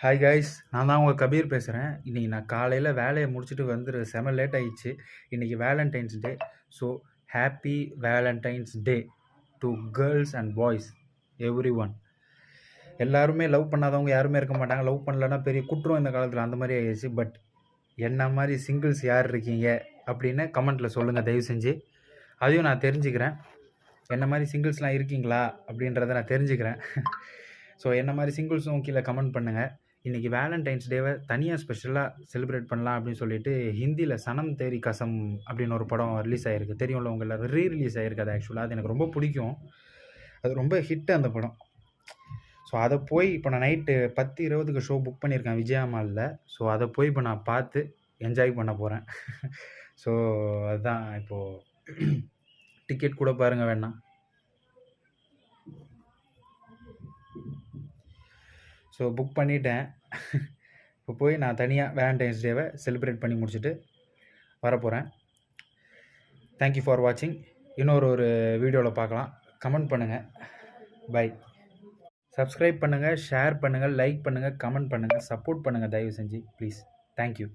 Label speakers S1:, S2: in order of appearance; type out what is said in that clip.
S1: Hi guys, நான் தான் உங்கள் கபீர் பேசுகிறேன். இன்றைக்கி நான் காலையில் வேலையை முடிச்சுட்டு செம லேட் ஆகிடுச்சு. இன்றைக்கி Valentine's day. So happy Valentine's day to girls and boys every one. எல்லாருமே லவ் பண்ணாதவங்க யாருமே இருக்க மாட்டாங்க. லவ் பண்ணலன்னா பெரிய குற்றம் இந்த காலத்தில், அந்த மாதிரி ஆகிடுச்சு. பட் என்ன மாதிரி சிங்கிள்ஸ் யார் இருக்கீங்க அப்படின்னு கமெண்ட்டில் சொல்லுங்கள் தயவு செஞ்சு. அதையும் நான் தெரிஞ்சுக்கிறேன். என்ன மாதிரி சிங்கிள்ஸ்லாம் இருக்கீங்களா அப்படின்றத நான் தெரிஞ்சுக்கிறேன். ஸோ என்ன மாதிரி சிங்கிள்ஸும் கீழே கமெண்ட் பண்ணுங்கள். இன்றைக்கி வேலண்டைன்ஸ் டேவை தனியாக ஸ்பெஷலாக செலிப்ரேட் பண்ணலாம் அப்படின்னு சொல்லிட்டு ஹிந்தியில் சனம் தேரி கசம் அப்படின்னு ஒரு படம் ரிலீஸ் ஆகிருக்கு. தெரியும்ல உங்களை, ரிலீஸ் ஆகிருக்கு. அது ஆக்சுவலாக அது எனக்கு ரொம்ப பிடிக்கும். அது ரொம்ப ஹிட் அந்த படம். ஸோ அதை போய் இப்போ நான் நைட்டு 10:20க்கு ஷோ புக் பண்ணியிருக்கேன் விஜயா மாலில். ஸோ அதை போய் இப்போ நான் பார்த்து என்ஜாய் பண்ண போகிறேன். ஸோ அதுதான் இப்போது டிக்கெட் கூட பாருங்கள் வேணாம். ஸோ புக் பண்ணிட்டேன். இப்போ போய் நான் தனியாக வேலண்டைன்ஸ் டேவை செலிப்ரேட் பண்ணி முடிச்சுட்டு வரப்போகிறேன். தேங்க்யூ ஃபார் வாட்சிங். இன்னொரு வீடியோவில் பார்க்கலாம். கமெண்ட் பண்ணுங்கள். பை. சப்ஸ்கிரைப் பண்ணுங்கள், ஷேர் பண்ணுங்கள், லைக் பண்ணுங்கள், கமெண்ட் பண்ணுங்கள், சப்போர்ட் பண்ணுங்கள் தயவு செஞ்சு ப்ளீஸ். தேங்க்யூ.